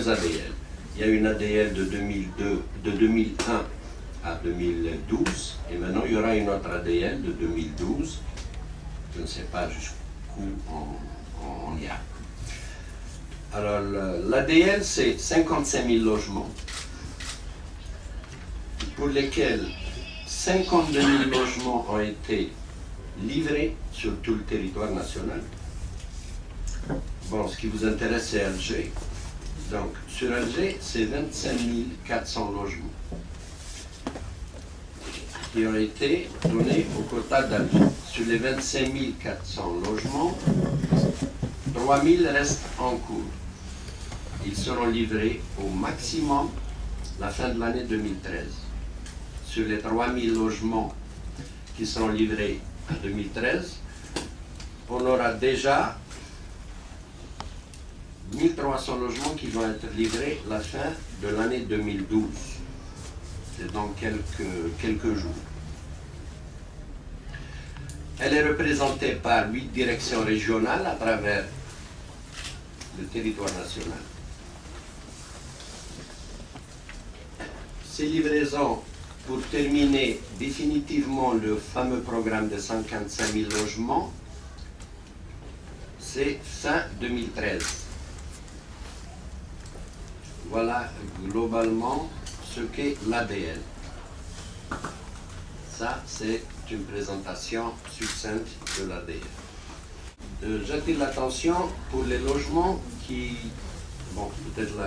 deux ADL. Il y a une ADL de 2001 à 2012, et maintenant il y aura une autre ADL de 2012. Je ne sais pas jusqu'où on ira. Alors, l'ADL, c'est 55 000 logements, pour lesquels 52 000 logements ont été livrés sur tout le territoire national. Bon, ce qui vous intéresse, c'est Alger. Donc, sur Alger, c'est 25 400 logements qui ont été donnés au quota d'Alger. Sur les 25 400 logements, 3 000 restent en cours. Ils seront livrés au maximum la fin de l'année 2013. Sur les 3 000 logements qui seront livrés en 2013, on aura déjà 1300 logements qui vont être livrés la fin de l'année 2012. C'est dans quelques jours. Elle est représentée par 8 directions régionales à travers le territoire national. Ces livraisons, pour terminer définitivement le fameux programme de 55 000 logements, c'est fin 2013. Voilà globalement ce qu'est l'ADL. Ça, c'est une présentation succincte de l'ADL. J'attire l'attention pour les logements qui... Bon, peut-être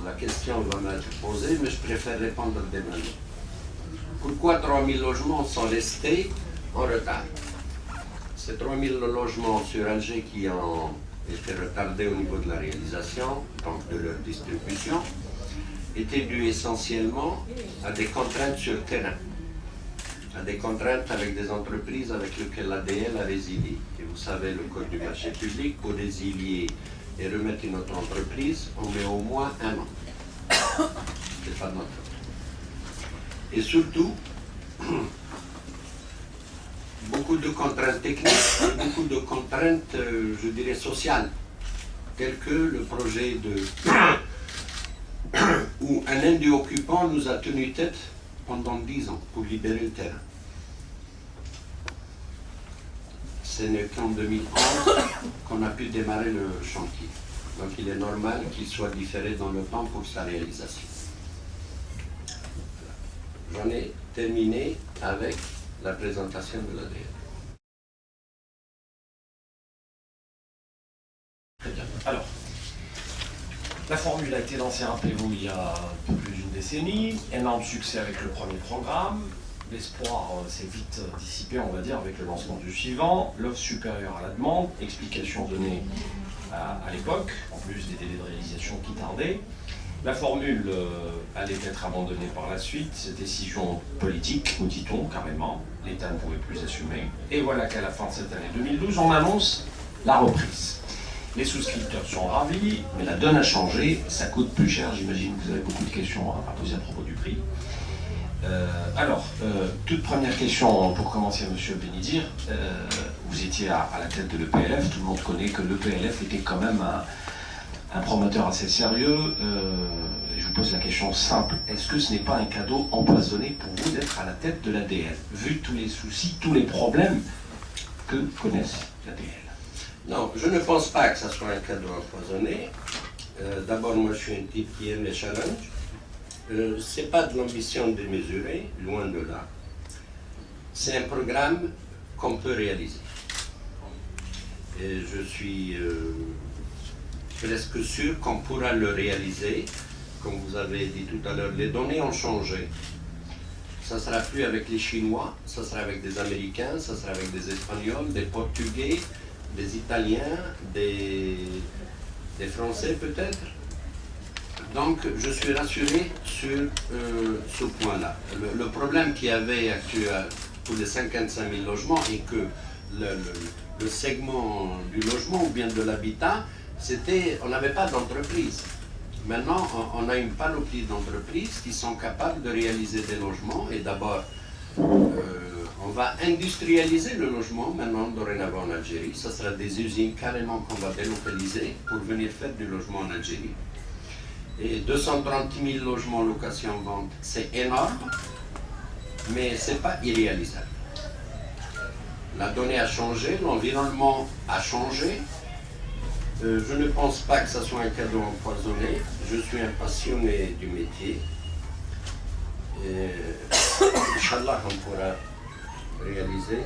la question va m'être posée, mais je préfère répondre dès maintenant. Pourquoi 3 000 logements sont restés en retard? Ces 3 000 logements sur Alger qui ont été retardés au niveau de la réalisation, donc de leur distribution, étaient dus essentiellement à des contraintes sur le terrain, à des contraintes avec des entreprises avec lesquelles l'ADL a résilié. Et vous savez, le code du marché public, pour résilier et remettre une autre entreprise, on met au moins 1 an. C'est pas notre faute. Et surtout, beaucoup de contraintes techniques et beaucoup de contraintes, je dirais, sociales, telles que le projet où un indu occupant nous a tenu tête pendant 10 ans pour libérer le terrain. Ce n'est qu'en 2011 qu'on a pu démarrer le chantier. Donc il est normal qu'il soit différé dans le temps pour sa réalisation. J'en ai terminé avec la présentation de l'ADL. Très bien. Alors, la formule a été lancée, rappelez-vous, il y a un peu plus d'une décennie. Énorme succès avec le premier programme. L'espoir s'est vite dissipé, on va dire, avec le lancement du suivant. L'offre supérieure à la demande, explication donnée à l'époque, en plus des délais de réalisation qui tardaient. La formule allait être abandonnée par la suite, cette décision politique, nous dit-on carrément, l'État ne pouvait plus assumer. Et voilà qu'à la fin de cette année 2012, on annonce la reprise. Les souscripteurs sont ravis, mais la donne a changé, ça coûte plus cher, j'imagine que vous avez beaucoup de questions à poser à propos du prix. Toute première question pour commencer, Monsieur Bénidir, vous étiez à la tête de l'EPLF, tout le monde connaît que l'EPLF était quand même un promoteur assez sérieux. Je vous pose la question simple, est-ce que ce n'est pas un cadeau empoisonné pour vous d'être à la tête de l'ADL, vu tous les soucis, tous les problèmes que connaissent l'ADL? Non, je ne pense pas que ça soit un cadeau empoisonné. D'abord, moi je suis un type qui aime les challenges. Ce n'est pas de l'ambition démesurée, loin de là. C'est un programme qu'on peut réaliser. Et je suis presque sûr qu'on pourra le réaliser. Comme vous avez dit tout à l'heure, les données ont changé. Ça ne sera plus avec les Chinois, ça sera avec des Américains, ça sera avec des Espagnols, des Portugais, des Italiens, des Français peut-être. Donc je suis rassuré sur ce point-là. Le problème qu'il y avait pour les 55 000 logements et que le segment du logement ou bien de l'habitat, c'était, on n'avait pas d'entreprise. Maintenant, on a une panoplie d'entreprises qui sont capables de réaliser des logements et d'abord, on va industrialiser le logement maintenant dorénavant en Algérie. Ce sera des usines carrément qu'on va délocaliser pour venir faire du logement en Algérie. Et 230 000 logements location-vente, c'est énorme, mais ce n'est pas irréalisable. La donnée a changé, l'environnement a changé. Je ne pense pas que ce soit un cadeau empoisonné. Je suis un passionné du métier. Et Inch'Allah, on pourra réaliser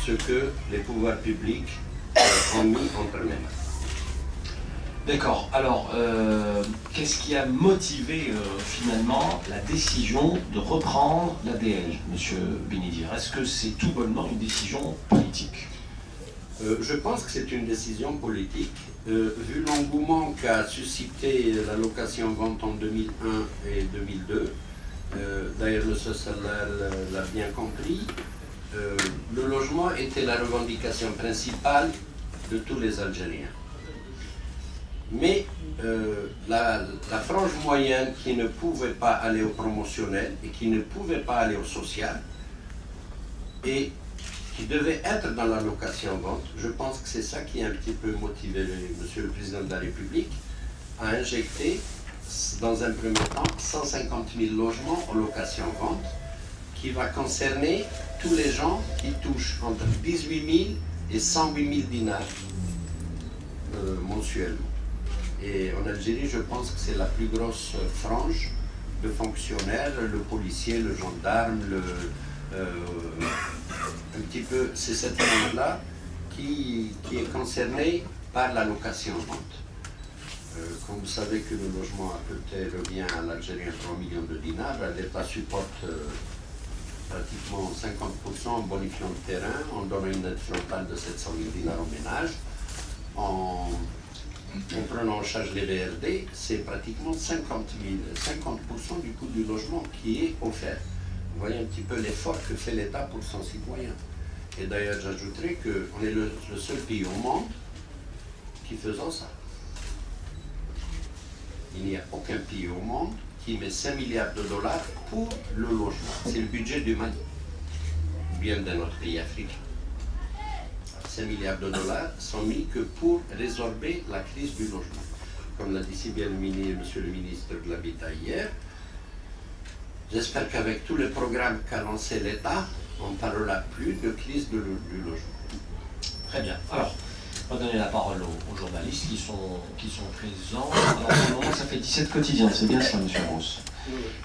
ce que les pouvoirs publics ont mis entre mes mains. D'accord. Alors, qu'est-ce qui a motivé finalement la décision de reprendre l'ADL, Monsieur Benidir? Est-ce que c'est tout bonnement une décision politique? Je pense que c'est une décision politique. Vu l'engouement qu'a suscité la location-vente en 2001 et 2002, d'ailleurs le Salah l'a bien compris, le logement était la revendication principale de tous les Algériens. Mais la frange moyenne qui ne pouvait pas aller au promotionnel et qui ne pouvait pas aller au social et qui devait être dans la location-vente, je pense que c'est ça qui a un petit peu motivé Monsieur le Président de la République à injecter dans un premier temps 150 000 logements en location-vente qui va concerner tous les gens qui touchent entre 18 000 et 108 000 dinars mensuellement. Et en Algérie, je pense que c'est la plus grosse frange de fonctionnaires, le policier, le gendarme, un petit peu, c'est cette frange-là qui est concernée par la location-vente. Comme vous savez que le logement à côté revient à l'Algérien 3 millions de dinars, l'État supporte pratiquement 50% en bonifiant le terrain, en donnant une aide frontale de 700 000 dinars aux ménages, en prenant en charge les BRD, c'est pratiquement 50% du coût du logement qui est offert. Vous voyez un petit peu l'effort que fait l'État pour son citoyen. Et d'ailleurs, j'ajouterais qu'on est le seul pays au monde qui faisant ça. Il n'y a aucun pays au monde qui met 5 milliards de dollars pour le logement. C'est le budget du Mali, ou bien d'un autre pays africain. 5 milliards de dollars sont mis que pour résorber la crise du logement. Comme l'a dit si bien Monsieur le ministre de l'Habitat hier, j'espère qu'avec tous les programmes qu'a lancé l'État, on ne parlera plus de crise du logement. Très bien. Alors, on va donner la parole aux journalistes qui sont présents. Alors, pour le moment, ça fait 17 quotidiens, c'est bien ça, Monsieur Ross?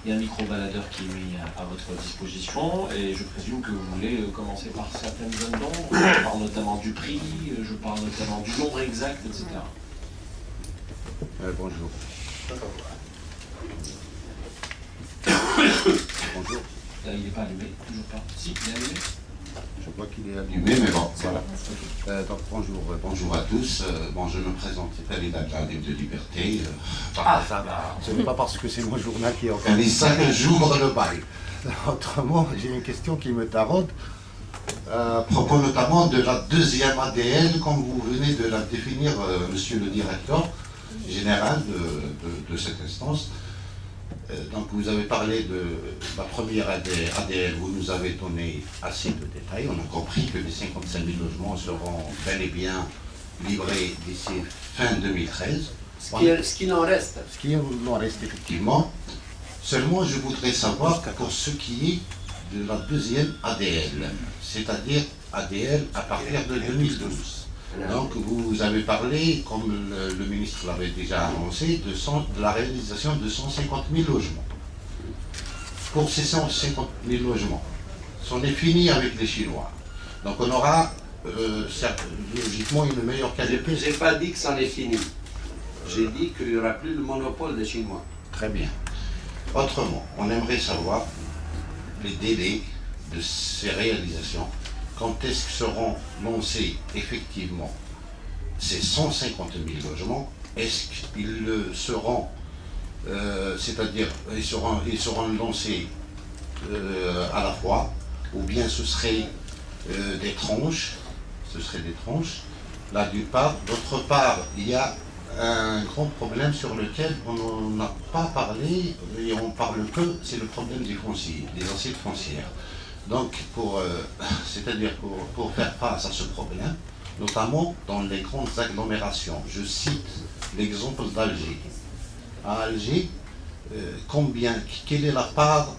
Il y a un micro-baladeur qui est mis à votre disposition et je présume que vous voulez commencer par certaines zones d'ombre. Je parle notamment du prix, je parle notamment du nombre exact, etc. Bonjour. Bonjour. Là, il n'est pas allumé, toujours pas. Si, il est allumé. Je vois qu'il est allumé, mais bon, voilà. Donc bonjour à tous. Bon, je me présente, c'est Ali Dadjalib de Liberté. Ce n'est pas parce que c'est mon journal qui est encore. Les 5 jours le bail. Autrement, j'ai une question qui me taraude. À propos notamment de la deuxième ADL, comme vous venez de la définir, monsieur le directeur général de cette instance. Donc vous avez parlé de la première ADL, vous nous avez donné assez de détails. On a compris que les 55 000 logements seront bel et bien livrés d'ici fin 2013. Ce qui en reste. Ce qui en reste effectivement. Seulement je voudrais savoir pour ce qui est de la deuxième ADL, c'est-à-dire ADL à partir de 2012. Donc vous avez parlé, comme le ministre l'avait déjà annoncé, de la réalisation de 150 000 logements. Pour ces 150 000 logements, c'en est fini avec les Chinois. Donc on aura logiquement une meilleure qualité. Je n'ai pas dit que c'en est fini. J'ai dit qu'il n'y aura plus le monopole des Chinois. Très bien. Autrement, on aimerait savoir les délais de ces réalisations. Quand est-ce que seront lancés effectivement ces 150 000 logements? Est-ce qu'ils seront, c'est-à-dire ils seront lancés à la fois, ou bien ce serait des tranches, là d'une part. D'autre part, il y a un grand problème sur lequel on n'a pas parlé, et on parle peu, c'est le problème des fonciers, des assises foncières. Donc, c'est-à-dire pour faire face à ce problème, notamment dans les grandes agglomérations, je cite l'exemple d'Alger. à Alger, quelle est la part,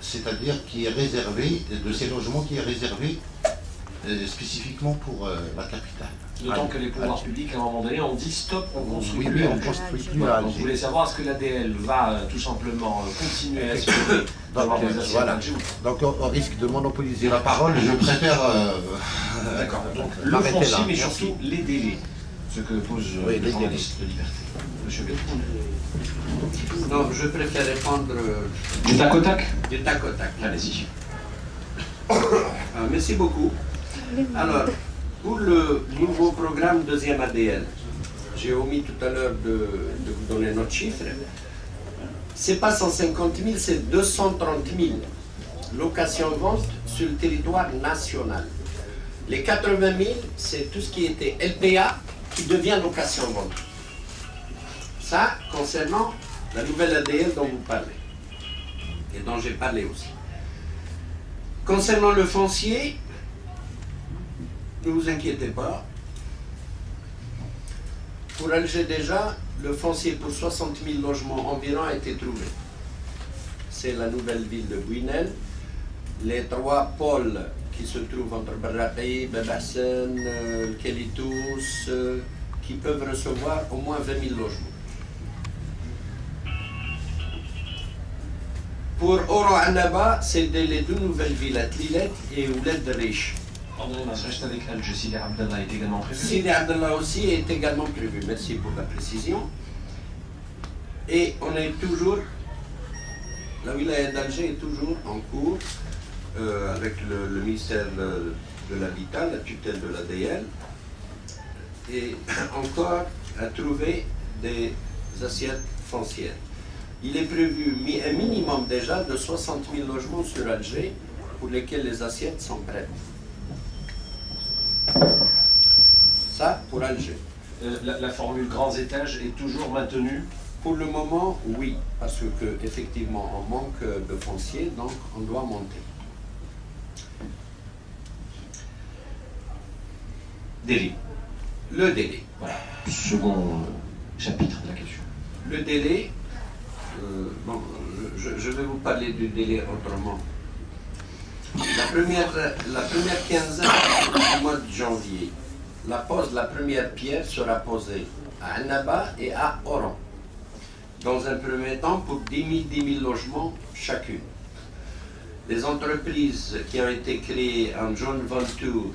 c'est-à-dire qui est réservée, de ces logements qui est réservée spécifiquement pour la capitale. D'autant que les pouvoirs publics, à un moment donné, ont dit stop, on construit Oui, plus. on construit plus à Voilà, donc Alger. vous voulez savoir est-ce que l'ADL va tout simplement continuer à assurer d'avoir des assiettes Voilà. d'Alger ou pas. Donc on risque de monopoliser la parole, je préfère D'accord. Donc le m'arrêter foncier, là. mais Merci. surtout les délais, ce que pose Oui, le les journaliste de Liberté. Monsieur Bertrand. Non, je préfère répondre Du tac au tac. du tac au tac. Allez-y. Merci beaucoup. Alors, pour le nouveau programme deuxième ADL, j'ai omis tout à l'heure de vous donner notre chiffre. C'est pas 150 000, c'est 230 000 locations-ventes sur le territoire national. Les 80 000, c'est tout ce qui était LPA qui devient location-vente. Ça, concernant la nouvelle ADL dont vous parlez, et dont j'ai parlé aussi. Concernant le foncier, ne vous inquiétez pas. Pour Alger déjà, le foncier pour 60 000 logements environ a été trouvé. C'est la nouvelle ville de Bouinel. Les 3 pôles qui se trouvent entre Barraqi, Babassen, Kelitous, qui peuvent recevoir au moins 20 000 logements. Pour Oran Annaba, c'est les 2 nouvelles villes, Tlilet et Ouled de Riche. Pardonnez-moi, reste avec Alger. Sidi Abdallah est également prévu. Sidi Abdallah aussi est également prévu. Merci pour la précision. Et on est toujours, la wilaya d'Alger est toujours en cours avec le ministère de l'Habitat, la tutelle de l'ADL, et encore à trouver des assiettes foncières. Il est prévu un minimum déjà de 60 000 logements sur Alger pour lesquels les assiettes sont prêtes. Ça, pour Alger. La formule grands étages est toujours maintenue. Pour le moment, oui, parce que effectivement, on manque de foncier, donc on doit monter. Délai. Le délai. Voilà. Second chapitre de la question. Le délai, bon, je vais vous parler du délai autrement. La première quinzaine du mois de janvier, la première pierre sera posée à Annaba et à Oran. Dans un premier temps, pour 10 000 logements chacune. Les entreprises qui ont été créées en joint venture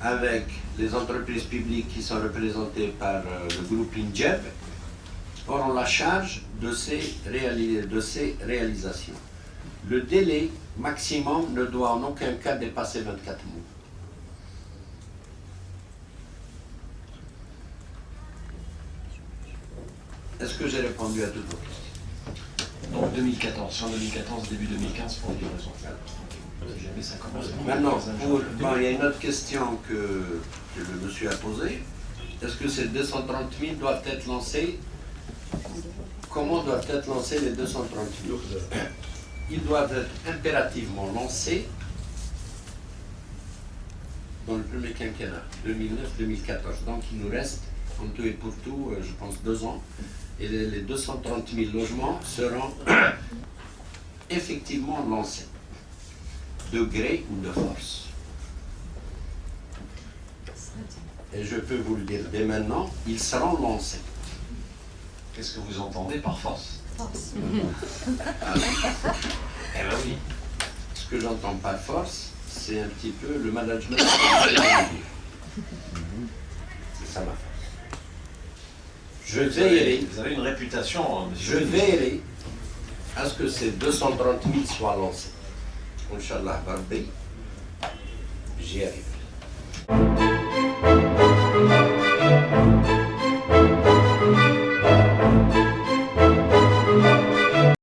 avec les entreprises publiques qui sont représentées par le groupe INJEB auront la charge de ces réalisations. Le délai maximum ne doit en aucun cas dépasser 24 mois. Est-ce que j'ai répondu à toutes vos questions? Donc 2014, fin 2014, début 2015 pour les livraisons. Jamais ça commence. Maintenant, il y a une autre question que le monsieur a posée. Est-ce que ces 230 000 doivent être lancés? Comment doivent être lancés les 230 000? Ils doivent être impérativement lancés dans le premier quinquennat, 2009-2014. Donc il nous reste, en tout et pour tout, je pense 2 ans. Et les 230 000 logements seront effectivement lancés, de gré ou de force. Et je peux vous le dire dès maintenant, ils seront lancés. Qu'est-ce que vous entendez par force? Force. Eh bien oui. Ce que j'entends par force, c'est un petit peu le management. C'est ça ma force. Je veillerai. Vous avez une réputation, monsieur. Je veillerai à ce que ces 230 000 soient lancés. Inch'Allah, Barbi, j'y arrive.